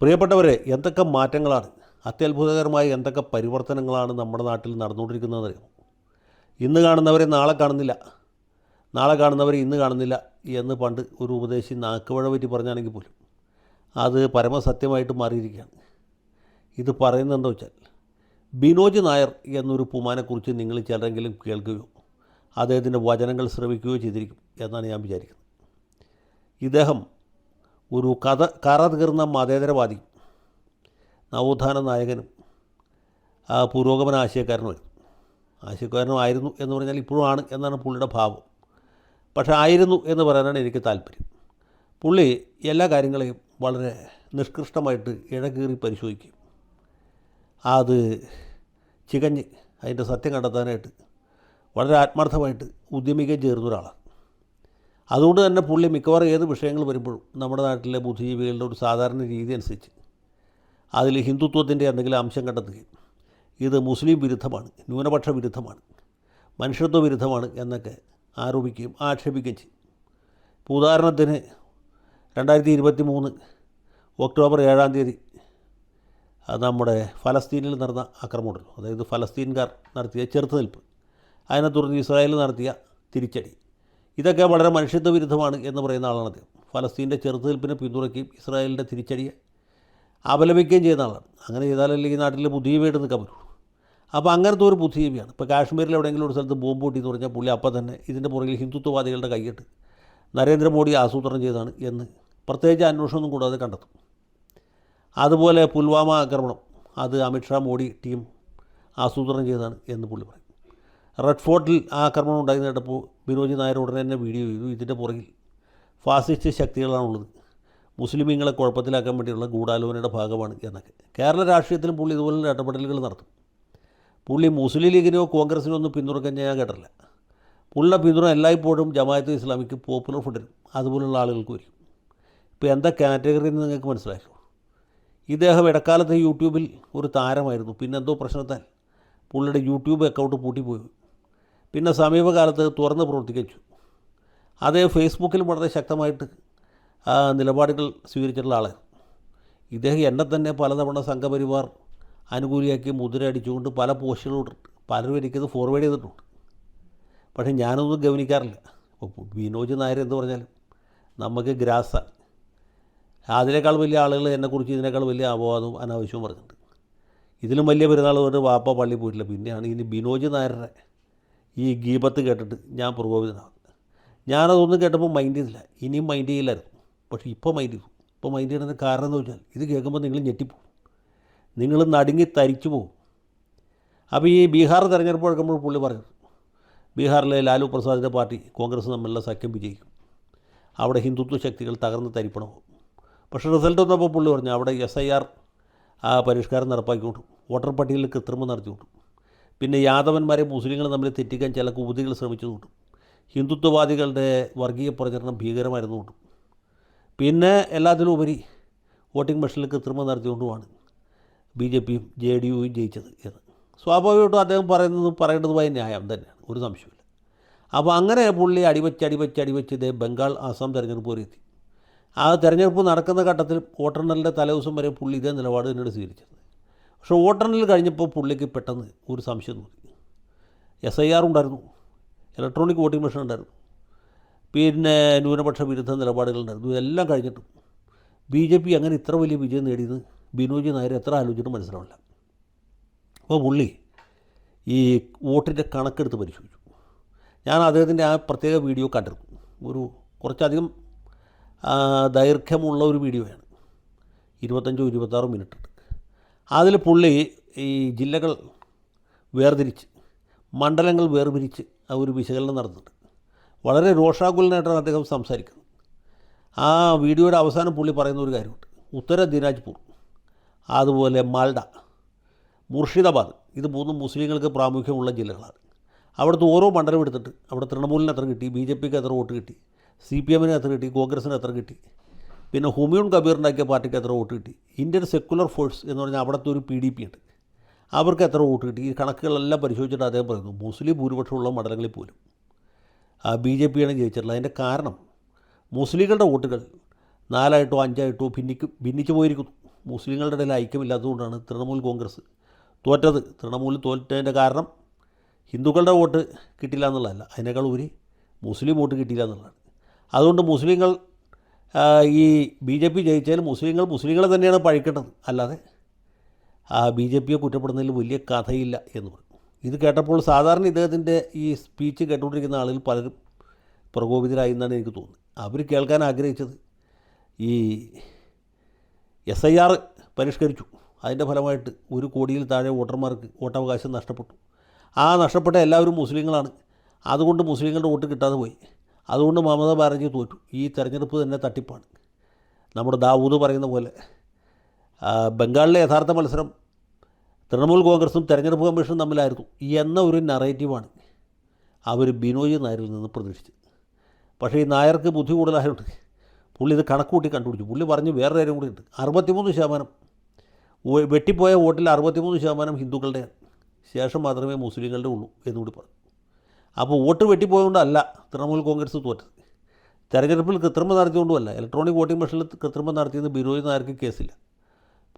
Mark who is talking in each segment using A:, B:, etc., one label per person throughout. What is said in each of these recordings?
A: പ്രിയപ്പെട്ടവരെ, എന്തൊക്കെ മാറ്റങ്ങളാണ്, അത്യത്ഭുതകരമായ എന്തൊക്കെ പരിവർത്തനങ്ങളാണ് നമ്മുടെ നാട്ടിൽ നടന്നുകൊണ്ടിരിക്കുന്നതെന്നറിയാം. ഇന്ന് കാണുന്നവരെ നാളെ കാണുന്നില്ല, നാളെ കാണുന്നവരെ ഇന്ന് കാണുന്നില്ല എന്ന് പണ്ട് ഒരു ഉപദേശി നാക്കുവഴ പറ്റി പറഞ്ഞാണെങ്കിൽ പോലും അത് പരമസത്യമായിട്ട് മാറിയിരിക്കുകയാണ്. ഇത് പറയുന്നത് എന്താ വെച്ചാൽ, ബിനോജ് നായർ എന്നൊരു പുമാനെക്കുറിച്ച് നിങ്ങൾ ചിലരെങ്കിലും കേൾക്കുകയോ അദ്ദേഹത്തിൻ്റെ വചനങ്ങൾ ശ്രവിക്കുകയോ ചെയ്തിരിക്കും എന്നാണ് ഞാൻ വിചാരിക്കുന്നത്. ഇദ്ദേഹം ഒരു കറ തീർന്ന മതേതരവാദിയും നവോത്ഥാന നായകനും പുരോഗമന ആശയക്കാരനുമായിരുന്നു എന്ന് പറഞ്ഞാൽ ഇപ്പോഴും ആണ് എന്നാണ് പുള്ളിയുടെ ഭാവം. പക്ഷേ ആയിരുന്നു എന്ന് പറയാനാണ് എനിക്ക് താല്പര്യം. പുള്ളി എല്ലാ കാര്യങ്ങളെയും വളരെ നിഷ്കൃഷ്ടമായിട്ട് ഇഴകീറി പരിശോധിക്കുകയും അത് ചികഞ്ഞ് അതിൻ്റെ സത്യം കണ്ടെത്താനായിട്ട് വളരെ ആത്മാർത്ഥമായിട്ട് ഉദ്യമിക്കുകയും ചേർന്ന ഒരാളാണ്. അതുകൊണ്ട് തന്നെ പുള്ളി മിക്കവാറും ഏത് വിഷയങ്ങൾ വരുമ്പോഴും നമ്മുടെ നാട്ടിലെ ബുദ്ധിജീവികളുടെ ഒരു സാധാരണ രീതി അനുസരിച്ച് അതിൽ ഹിന്ദുത്വത്തിൻ്റെ എന്തെങ്കിലും അംശം കണ്ടെത്തുകയും ഇത് മുസ്ലിം വിരുദ്ധമാണ്, ന്യൂനപക്ഷ വിരുദ്ധമാണ്, മനുഷ്യത്വ വിരുദ്ധമാണ് എന്നൊക്കെ ആരോപിക്കുകയും ആക്ഷേപിക്കുകയും ചെയ്യും. ഇപ്പോൾ ഉദാഹരണത്തിന് 2023 ഒക്ടോബർ 7 നമ്മുടെ ഫലസ്തീനിൽ നടന്ന ആക്രമണമുണ്ടല്ലോ, അതായത് ഫലസ്തീൻകാർ നടത്തിയ ചെറുത്തുനിൽപ്പ്, അതിനെ തുടർന്ന് ഇസ്രായേൽ നടത്തിയ തിരിച്ചടി, ഇതൊക്കെ വളരെ മനുഷ്യത്വ വിരുദ്ധമാണ് എന്ന് പറയുന്ന ആളാണ് അദ്ദേഹം. ഫലസ്തീൻ്റെ ചെറുത്തുനിൽപ്പിനെ പിന്തുണയ്ക്കുകയും ഇസ്രായേലിൻ്റെ തിരിച്ചടിയെ അപലപിക്കുകയും ചെയ്യുന്ന ആളാണ്. അങ്ങനെ ചെയ്താലല്ലേ ഈ നാട്ടിൽ ബുദ്ധിജീവിയായിട്ട് നിൽക്കാൻ പറ്റുള്ളൂ. അപ്പോൾ അങ്ങനത്തെ ഒരു ബുദ്ധിജീവിയാണ്. ഇപ്പോൾ കാശ്മീരിൽ എവിടെയെങ്കിലും ഒരു സ്ഥലത്ത് ബോംബ് പൊട്ടി എന്ന് പറഞ്ഞാൽ പുള്ളി അപ്പം തന്നെ ഇതിൻ്റെ പുറകിൽ ഹിന്ദുത്വവാദികളുടെ കൈയിട്ട് നരേന്ദ്രമോദി ആസൂത്രണം ചെയ്തതാണ് എന്ന് പ്രത്യേകിച്ച് അന്വേഷണമൊന്നും കൂടാതെ കണ്ടെത്തും. അതുപോലെ പുൽവാമ ആക്രമണം അത് അമിത്ഷാ മോഡി ടീം ആസൂത്രണം ചെയ്തതാണ് എന്ന് പുള്ളി പറയും. റെഡ് ഫോർട്ടിൽ ആ ആക്രമണം ഉണ്ടായി കേട്ടപ്പോൾ ബിനോജ് നായർ ഉടനെ തന്നെ വീഡിയോ ചെയ്തു, ഇതിൻ്റെ പുറകിൽ ഫാസിസ്റ്റ് ശക്തികളാണുള്ളത്, മുസ്ലിമീങ്ങളെ കുഴപ്പത്തിലാക്കാൻ വേണ്ടിയുള്ള ഗൂഢാലോചനയുടെ ഭാഗമാണ് എന്നൊക്കെ. കേരള രാഷ്ട്രീയത്തിലും പുള്ളി ഇതുപോലുള്ള ഇടപെടലുകൾ നടത്തും. പുള്ളി മുസ്ലിം ലീഗിനോ കോൺഗ്രസിനോ ഒന്നും പിന്തുണക്കാൻ ഞാൻ കേട്ടില്ല. പുള്ളിയുടെ പിന്തുണ എല്ലായ്പ്പോഴും ജമാഅത്തെ ഇസ്ലാമിക്ക്, പോപ്പുലർ ഫ്രണ്ടിനും അതുപോലുള്ള ആളുകൾക്ക് വരും. ഇപ്പോൾ എന്താ കാറ്റഗറി എന്ന് നിങ്ങൾക്ക് മനസ്സിലായല്ലോ. ഇദ്ദേഹം ഇടക്കാലത്ത് യൂട്യൂബിൽ ഒരു താരമായിരുന്നു. പിന്നെ എന്തോ പ്രശ്നത്താൽ പുള്ളിയുടെ യൂട്യൂബ് അക്കൗണ്ട് പൂട്ടിപ്പോയി. പിന്നെ സമീപകാലത്ത് തുറന്ന് പ്രവർത്തിച്ചു. അതേ ഫേസ്ബുക്കിൽ വളരെ ശക്തമായിട്ട് നിലപാടുകൾ സ്വീകരിച്ചിട്ടുള്ള ആളാണ് ഇദ്ദേഹം. എന്നെ തന്നെ പലതവണ സംഘപരിവാർ അനുകൂലിയാക്കി മുദ്ര അടിച്ചുകൊണ്ട് പല പോസ്റ്റുകളും പലരും എനിക്കത് ഫോർവേഡ് ചെയ്തിട്ടുണ്ട്. പക്ഷേ ഞാനൊന്നും ഗവനിക്കാറില്ല. അപ്പോൾ ബിനോജ് നായർ എന്ന് പറഞ്ഞാലും നമുക്ക് ഗ്രാസാണ്. അതിനേക്കാൾ വലിയ ആളുകൾ എന്നെക്കുറിച്ച് ഇതിനേക്കാൾ വലിയ അപവാദവും അനാവശ്യവും പറഞ്ഞിട്ടുണ്ട്. ഇതിലും വലിയ പെരുന്നാൾ കൊണ്ട് വാപ്പ പള്ളി പോയിട്ടില്ല. പിന്നെയാണ് ഇനി ബിനോജ് നായരുടെ ഈ ഗീബത്ത് കേട്ടിട്ട് ഞാൻ പ്രകോപിതനാകുന്നത്. ഞാനതൊന്നും കേട്ടപ്പോൾ മൈൻഡ് ചെയ്തില്ല, ഇനിയും മൈൻഡ് ചെയ്യില്ലായിരുന്നു. പക്ഷേ ഇപ്പോൾ മൈൻഡ് ചെയ്തു. ഇപ്പോൾ മൈൻഡ് ചെയ്യുന്നതിന് കാരണം എന്ന് വെച്ചാൽ ഇത് കേൾക്കുമ്പോൾ നിങ്ങൾ ഞെട്ടിപ്പോവും, നിങ്ങൾ നടുങ്ങി തരിച്ചു പോകും. അപ്പോൾ ഈ ബീഹാർ തെരഞ്ഞെടുപ്പ് എടുക്കുമ്പോൾ പുള്ളി പറഞ്ഞു, ബീഹാറിലെ ലാലു പ്രസാദിൻ്റെ പാർട്ടി കോൺഗ്രസ് തമ്മിലുള്ള സഖ്യം വിജയിക്കും, അവിടെ ഹിന്ദുത്വ ശക്തികൾ തകർന്ന് തരിപ്പണമാകും. പക്ഷേ റിസൾട്ട് വന്നപ്പോൾ പുള്ളി പറഞ്ഞു അവിടെ SIR പരിഷ്കാരം നടപ്പാക്കിക്കൊണ്ടും വോട്ടർ പട്ടികയിൽ കൃത്രിമം നടത്തിക്കൊണ്ടും പിന്നെ യാദവന്മാരെ മുസ്ലിങ്ങൾ തമ്മിൽ തെറ്റിക്കാൻ ചില കുബുദ്ധികൾ ശ്രമിച്ചതുകൊണ്ടും ഹിന്ദുത്വവാദികളുടെ വർഗീയ പ്രചരണം ഭീകരമായിരുന്നുകൊണ്ടും പിന്നെ എല്ലാത്തിലും ഉപരി വോട്ടിംഗ് മെഷീനിൽ കൃത്രിമം നടത്തിക്കൊണ്ടുമാണ് BJPയും JDUവും ജയിച്ചത് എന്ന്. സ്വാഭാവികമായിട്ടും അദ്ദേഹം പറയേണ്ടതുമായ ന്യായം തന്നെയാണ്, ഒരു സംശയമില്ല. അപ്പോൾ അങ്ങനെ പുള്ളി അടിവച്ച് ഇതേ ബംഗാൾ ആസാം തെരഞ്ഞെടുപ്പ് വരെ എത്തി. ആ തെരഞ്ഞെടുപ്പ് നടക്കുന്ന ഘട്ടത്തിൽ വോട്ടെണ്ണലിൻ്റെ തലേദിവസം വരെ പുള്ളി ഇതേ നിലപാട് തന്നെയാണ് സ്വീകരിച്ചത്. പക്ഷേ വോട്ടെണ്ണൽ കഴിഞ്ഞപ്പോൾ പുള്ളിക്ക് പെട്ടെന്ന് ഒരു സംശയം തോന്നി. SIR ഉണ്ടായിരുന്നു, ഇലക്ട്രോണിക് വോട്ടിംഗ് മെഷീൻ ഉണ്ടായിരുന്നു, പിന്നെ ന്യൂനപക്ഷ വിരുദ്ധ നിലപാടുകളുണ്ടായിരുന്നു. ഇതെല്ലാം കഴിഞ്ഞിട്ടും BJP അങ്ങനെ ഇത്ര വലിയ വിജയം നേടിയത് ബിനോജ് നായർ എത്ര ആലോചിച്ചിട്ടും മനസ്സിലാവില്ല. അപ്പോൾ പുള്ളി ഈ വോട്ടിൻ്റെ കണക്കെടുത്ത് പരിശോധിച്ചു. ഞാൻ അദ്ദേഹത്തിൻ്റെ ആ പ്രത്യേക വീഡിയോ കണ്ടിരുന്നു. ഒരു കുറച്ചധികം ദൈർഘ്യമുള്ള ഒരു വീഡിയോയാണ്, 25-26 മിനിറ്റ് ഉണ്ട്. അതിൽ പുള്ളി ഈ ജില്ലകൾ വേർതിരിച്ച്, മണ്ഡലങ്ങൾ വേർതിരിച്ച് ഒരു വിശകലനം നടത്തുന്നുണ്ട്. വളരെ രോഷാകുലനായിട്ടാണ് അദ്ദേഹം സംസാരിക്കുന്നത്. ആ വീഡിയോയുടെ അവസാനം പുള്ളി പറയുന്ന ഒരു കാര്യമുണ്ട്. ഉത്തര ദിനാജ്പൂർ, അതുപോലെ മാൽഡ, മുർഷിദാബാദ്, ഇത് മൂന്നും മുസ്ലിങ്ങൾക്ക് പ്രാമുഖ്യമുള്ള ജില്ലകളാണ്. അവിടുത്തെ ഓരോ മണ്ഡലം എടുത്തിട്ട് അവിടെ തൃണമൂലിന് എത്ര കിട്ടി, BJPക്ക് എത്ര വോട്ട് കിട്ടി, CPMന് എത്ര കിട്ടി, കോൺഗ്രസിന് എത്ര കിട്ടി, പിന്നെ ഹുമയൂൺ കബീറുണ്ടാക്കിയ പാർട്ടിക്ക് എത്ര വോട്ട് കിട്ടി, ഇന്ത്യൻ സെക്കുലർ ഫോഴ്സ് എന്ന് പറഞ്ഞാൽ അവിടുത്തെ ഒരു PDP ഉണ്ട്, അവർക്ക് എത്ര വോട്ട് കിട്ടി, ഈ കണക്കുകളെല്ലാം പരിശോധിച്ചിട്ട് അദ്ദേഹം പറയുന്നു മുസ്ലിം ഭൂരിപക്ഷമുള്ള മണ്ഡലങ്ങളിൽ പോലും BJPയാണ് ജയിച്ചിട്ടുള്ളത്. അതിൻ്റെ കാരണം മുസ്ലിങ്ങളുടെ വോട്ടുകൾ 4 5 ഭിന്നിച്ചു പോയിരിക്കുന്നു. മുസ്ലിങ്ങളുടെ ഇടയിൽ ഐക്യമില്ലാത്തതുകൊണ്ടാണ് തൃണമൂൽ കോൺഗ്രസ് തോറ്റത്. തൃണമൂൽ തോറ്റതിൻ്റെ കാരണം ഹിന്ദുക്കളുടെ വോട്ട് കിട്ടില്ല എന്നുള്ളതല്ല, അതിനേക്കാൾ ഉപരി മുസ്ലിം വോട്ട് കിട്ടിയില്ല എന്നുള്ളതാണ്. അതുകൊണ്ട് മുസ്ലിങ്ങൾ ഈ BJP ജയിച്ചാൽ മുസ്ലിങ്ങളെ തന്നെയാണ് പഴിക്കേണ്ടത്, അല്ലാതെ BJPയെ കുറ്റപ്പെടുന്നതിൽ വലിയ കഥയില്ല എന്ന് പറയും. ഇത് കേട്ടപ്പോൾ സാധാരണ ഇദ്ദേഹത്തിൻ്റെ ഈ സ്പീച്ച് കേട്ടുകൊണ്ടിരിക്കുന്ന ആളുകൾ പലരും പ്രകോപിതരായി എന്നാണ് എനിക്ക് തോന്നുന്നത്. അവർ കേൾക്കാൻ ആഗ്രഹിച്ചത് ഈ SIR പരിഷ്കരിച്ചു, അതിൻ്റെ ഫലമായിട്ട് 1 കോടിയിൽ താഴെ വോട്ടർമാർക്ക് വോട്ടവകാശം നഷ്ടപ്പെട്ടു. ആ നഷ്ടപ്പെട്ട എല്ലാവരും മുസ്ലിങ്ങളാണ്, അതുകൊണ്ട് മുസ്ലിങ്ങളുടെ വോട്ട് കിട്ടാതെ പോയി, അതുകൊണ്ട് മമതാ ബാനർജി തോറ്റു, ഈ തെരഞ്ഞെടുപ്പ് തന്നെ തട്ടിപ്പാണ്. നമ്മുടെ ദാവൂദ് പറയുന്ന പോലെ ബംഗാളിലെ യഥാർത്ഥ മത്സരം തൃണമൂൽ കോൺഗ്രസും തെരഞ്ഞെടുപ്പ് കമ്മീഷനും തമ്മിലായിരുന്നു എന്ന ഒരു നറേറ്റീവാണ് അവർ ബിനോയ് നായരിൽ നിന്ന് പ്രതീക്ഷിച്ചത്. പക്ഷേ ഈ നായർക്ക് ബുദ്ധി കൂടുതലായതുകൊണ്ട് പുള്ളി ഇത് കണക്കൂട്ടി കണ്ടുപിടിച്ചു. പുള്ളി പറഞ്ഞ് വേറൊരു കാര്യം കൂടി ഉണ്ട്. 63% വെട്ടിപ്പോയ വോട്ടിൽ 63% ഹിന്ദുക്കളുടെ ശേഷം മാത്രമേ മുസ്ലിങ്ങളുടെ ഉള്ളൂ എന്നുകൂടി പറഞ്ഞു. അപ്പോൾ വോട്ട് വെട്ടിപ്പോയതുകൊണ്ടല്ല തൃണമൂൽ കോൺഗ്രസ് തോറ്റത്, തെരഞ്ഞെടുപ്പിൽ കൃത്രിമം നടത്തിയതുകൊണ്ടുമല്ല. ഇലക്ട്രോണിക് വോട്ടിംഗ് മെഷീനിൽ കൃത്രിമം നടത്തിയെന്ന് ബിനോയ് നായർക്ക് കേസില്ല.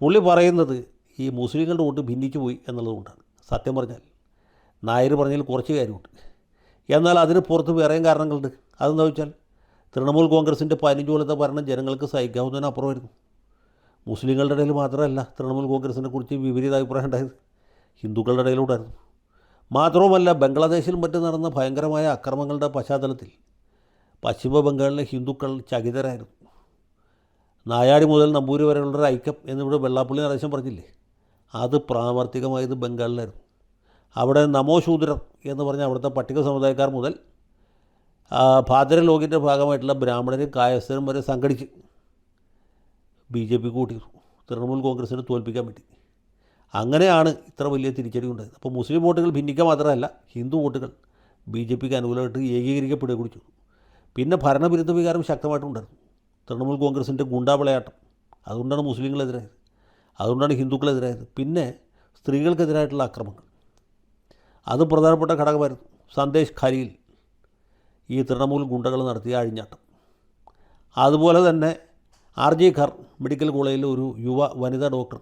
A: പുള്ളി പറയുന്നത് ഈ മുസ്ലിങ്ങളുടെ വോട്ട് ഭിന്നിച്ചു പോയി എന്നുള്ളതുകൊണ്ടാണ്. സത്യം പറഞ്ഞാൽ നായർ പറഞ്ഞതിൽ കുറച്ച് കാര്യമുണ്ട്, എന്നാൽ അതിന് പുറത്ത് വേറെയും കാരണങ്ങളുണ്ട്. അതെന്താ വെച്ചാൽ തൃണമൂൽ കോൺഗ്രസിൻ്റെ 15 കൊല്ലത്തെ ഭരണം ജനങ്ങൾക്ക് സഹിക്കാവുന്നതിനപ്പുറമായിരുന്നു. മുസ്ലിങ്ങളുടെ ഇടയിൽ മാത്രമല്ല തൃണമൂൽ കോൺഗ്രസിനെ കുറിച്ച് വിപരീത അഭിപ്രായം ഉണ്ടായത്, ഹിന്ദുക്കളുടെ ഇടയിലുണ്ടായിരുന്നു. മാത്രവുമല്ല, ബംഗ്ലാദേശിലും മറ്റും നടന്ന ഭയങ്കരമായ അക്രമങ്ങളുടെ പശ്ചാത്തലത്തിൽ പശ്ചിമ ബംഗാളിലെ ഹിന്ദുക്കൾ ചകിതരായിരുന്നു. നായാടി മുതൽ നമ്പൂരി വരെയുള്ളൊരു ഐക്യം എന്നിവിടെ വെള്ളാപ്പള്ളി നടേശൻ പറഞ്ഞില്ലേ, അത് പ്രാവർത്തികമായത് ബംഗാളിലായിരുന്നു. അവിടെ നമോ ശൂദ്രർ എന്ന് പറഞ്ഞ അവിടുത്തെ പട്ടിക സമുദായക്കാർ മുതൽ ഭാദ്രലോകിൻ്റെ ഭാഗമായിട്ടുള്ള ബ്രാഹ്മണരും കായസ്ഥരും വരെ സംഘടിച്ച് BJP കൂട്ടി തൃണമൂൽ കോൺഗ്രസിനെ തോൽപ്പിക്കാൻ വേണ്ടി. അങ്ങനെയാണ് ഇത്ര വലിയ തിരിച്ചടി ഉണ്ടായത്. അപ്പോൾ മുസ്ലിം വോട്ടുകൾ ഭിന്നിക്കുക മാത്രമല്ല, ഹിന്ദു വോട്ടുകൾ BJPക്ക് അനുകൂലമായിട്ട് ഏകീകരിക്കപ്പെടുക കൂടി ചെയ്തു. പിന്നെ ഭരണവിരുദ്ധ വികാരം ശക്തമായിട്ടുണ്ടായിരുന്നു. തൃണമൂൽ കോൺഗ്രസിൻ്റെ ഗുണ്ടാവിളയാട്ടം, അതുകൊണ്ടാണ് മുസ്ലിങ്ങളെതിരായത്, അതുകൊണ്ടാണ് ഹിന്ദുക്കളെതിരായത്. പിന്നെ സ്ത്രീകൾക്കെതിരായിട്ടുള്ള ആക്രമണങ്ങൾ, അത് പ്രധാനപ്പെട്ട ഘടകമായിരുന്നു. സന്ദേശ് ഖാലിയിൽ ഈ തൃണമൂൽ ഗുണ്ടകൾ നടത്തിയ അഴിഞ്ഞാട്ടം. അതുപോലെ തന്നെ RJ ഖർ മെഡിക്കൽ കോളേജിലെ ഒരു വനിതാ ഡോക്ടർ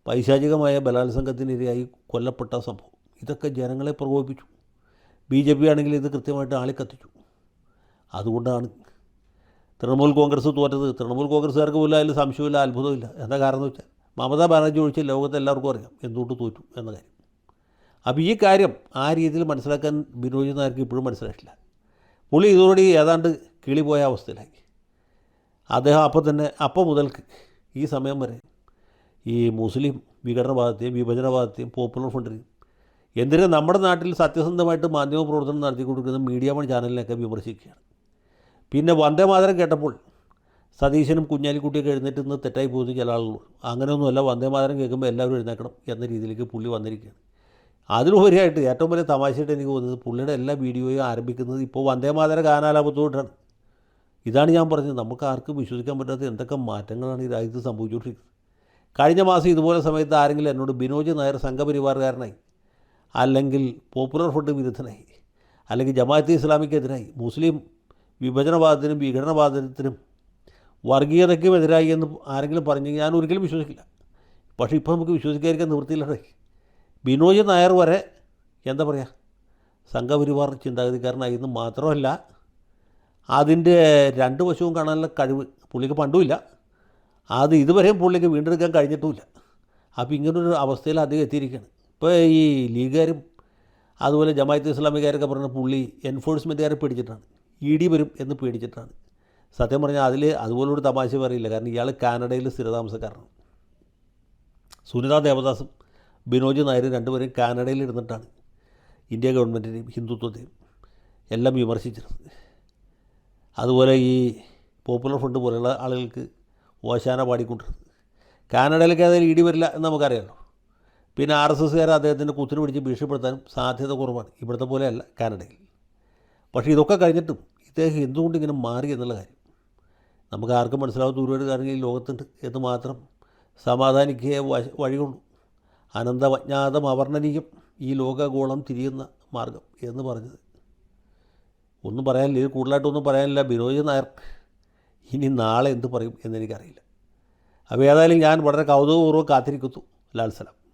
A: പൈശാചികമായ ബലാത്സംഗത്തിനിരയായി കൊല്ലപ്പെട്ട സംഭവം, ഇതൊക്കെ ജനങ്ങളെ പ്രകോപിപ്പിച്ചു. BJP ആണെങ്കിൽ ഇത് കൃത്യമായിട്ട് ആളിക്കത്തിച്ചു. അതുകൊണ്ടാണ് തൃണമൂൽ കോൺഗ്രസ് തോറ്റത്. തൃണമൂൽ കോൺഗ്രസ്സുകാർക്ക് പോലും അതിൽ സംശയമില്ല, അത്ഭുതമില്ല. എന്താ കാരണം എന്ന് വെച്ചാൽ മമതാ ബാനർജി ഒഴിച്ച് ലോകത്ത് എല്ലാവർക്കും അറിയാം എന്തുകൊണ്ട് തോറ്റു എന്ന കാര്യം. അപ്പോൾ ഈ കാര്യം ആ രീതിയിൽ മനസ്സിലാക്കാൻ ബിനോയ് നായർക്ക് ഇപ്പോഴും മനസ്സിലായിട്ടില്ല. പുള്ളി ഇതോടെ ഏതാണ്ട് കിളിപോയ അവസ്ഥയിലായി. അദ്ദേഹം അപ്പം മുതൽക്ക് ഈ സമയം വരെ ഈ മുസ്ലിം വിഘടനവാദത്തെയും വിഭജനവാദത്തെയും പോപ്പുലർ ഫ്രണ്ടിനെയും, എന്തിനാ നമ്മുടെ നാട്ടിൽ സത്യസന്ധമായിട്ട് മാധ്യമ പ്രവർത്തനം നടത്തിക്കൊണ്ടിരിക്കുന്ന മീഡിയ വൺ ചാനലിനെയൊക്കെ വിമർശിക്കുകയാണ്. പിന്നെ വന്ദേമാതരം കേട്ടപ്പോൾ സതീശനും കുഞ്ഞാലിക്കുട്ടിയൊക്കെ എഴുന്നേറ്റ് നിന്ന് തെറ്റായി പോകുന്ന ചില ആളുകൾ. അങ്ങനെയൊന്നുമല്ല, വന്ദേമാതരം കേൾക്കുമ്പോൾ എല്ലാവരും എഴുന്നേക്കണം എന്ന രീതിയിലേക്ക് പുള്ളി വന്നിരിക്കുകയാണ്. അതിലുപരിയായിട്ട് ഏറ്റവും വലിയ തമാശയായിട്ട് എനിക്ക് തോന്നുന്നത് പുള്ളിയുടെ എല്ലാ വീഡിയോയും ആരംഭിക്കുന്നത് ഇപ്പോൾ വന്ദേമാതര ഗാനാലാപത്തോട്ടാണ്. ഇതാണ് ഞാൻ പറഞ്ഞത്, നമുക്ക് ആർക്കും വിശ്വസിക്കാൻ പറ്റാത്ത എന്തൊക്കെ മാറ്റങ്ങളാണ് ഈ രാജ്യത്ത് സംഭവിച്ചുകൊണ്ടിരിക്കുന്നത്. കഴിഞ്ഞ മാസം ഇതുപോലെ സമയത്ത് ആരെങ്കിലും എന്നോട് ബിനോയ് നായർ സംഘപരിവാറുകാരനായി, അല്ലെങ്കിൽ പോപ്പുലർ ഫ്രണ്ട് വിരുദ്ധനായി, അല്ലെങ്കിൽ ജമാഅത്തെ ഇസ്ലാമിക്കെതിരായി, മുസ്ലിം വിഭജനവാദത്തിനും വിഘടനവാദത്തിനും വർഗീയതയ്ക്കും എതിരായി എന്ന് ആരെങ്കിലും പറഞ്ഞെങ്കിൽ ഞാൻ ഒരിക്കലും വിശ്വസിക്കില്ല. പക്ഷേ ഇപ്പോൾ നമുക്ക് വിശ്വസിക്കാതിരിക്കാൻ നിവൃത്തിയില്ലേ. ബിനോയ് നായർ വരെ എന്താ പറയുക, സംഘപരിവാർ ചിന്താഗതിക്കാരനായി എന്ന് മാത്രമല്ല, അതിൻ്റെ രണ്ട് വശവും കാണാനുള്ള കഴിവ് പുള്ളിക്ക് പണ്ടുമില്ല, അത് ഇതുവരെയും പുള്ളിക്ക് വീണ്ടെടുക്കാൻ കഴിഞ്ഞിട്ടുമില്ല. അപ്പോൾ ഇങ്ങനൊരു അവസ്ഥയിൽ അദ്ദേഹം എത്തിയിരിക്കുകയാണ്. ഇപ്പോൾ ഈ ലീഗുകാരും അതുപോലെ ജമാഅത്തെ ഇസ്ലാമിക്കാരൊക്കെ പറഞ്ഞ പുള്ളി എൻഫോഴ്സ്മെൻറ്റുകാരെ പേടിച്ചിട്ടാണ്, ED വരും എന്ന് പേടിച്ചിട്ടാണ്. സത്യം പറഞ്ഞാൽ അതുപോലൊരു തമാശ പറയില്ല. കാരണം ഇയാൾ കാനഡയിൽ സ്ഥിരതാമസക്കാരനാണ്. സുനിത ദേവദാസും ബിനോയ് നായരും രണ്ടുപേരും കാനഡയിൽ ഇരുന്നിട്ടാണ് ഇന്ത്യ ഗവൺമെൻറ്റിനെയും ഹിന്ദുത്വത്തെയും എല്ലാം വിമർശിച്ചിരുന്നത്. അതുപോലെ ഈ പോപ്പുലർ ഫ്രണ്ട് പോലെയുള്ള ആളുകൾക്ക് ഓശാന പാടിക്കൊണ്ടിരുന്നത്. കാനഡയിലേക്ക് അതിൽ ED വരില്ല എന്ന് നമുക്കറിയാമല്ലോ. പിന്നെ RSSകാർ അദ്ദേഹത്തിൻ്റെ കുത്തിന് പിടിച്ച് ഭീഷണിപ്പെടുത്താനും സാധ്യത കുറവാണ്, ഇവിടുത്തെ പോലെയല്ല കാനഡയിൽ. പക്ഷേ ഇതൊക്കെ കഴിഞ്ഞിട്ടും ഇദ്ദേഹം എന്തുകൊണ്ട് ഇങ്ങനെ മാറി എന്നുള്ള കാര്യം നമുക്ക് ആർക്കും മനസ്സിലാവാത്ത ഒരുപാട് കാര്യങ്ങൾ ഈ ലോകത്തുണ്ട് എന്ന് മാത്രം സമാധാനിക്കുക വഴിയുള്ളൂ. അനന്തമജ്ഞാതം അവർണ്ണനീയം ഈ ലോകഗോളം തിരിയുന്ന മാർഗം എന്ന് പറഞ്ഞത്. ഒന്നും പറയാനില്ല, ഇത് കൂടുതലായിട്ടൊന്നും പറയാനില്ല. ബിനോയ് നായർ ഇനി നാളെ എന്ത് പറയും എന്നെനിക്കറിയില്ല. അപ്പോൾ ഏതായാലും ഞാൻ വളരെ കൗതുകപൂർവ്വം കാത്തിരിക്കുന്നു. ലാൽ സലാം.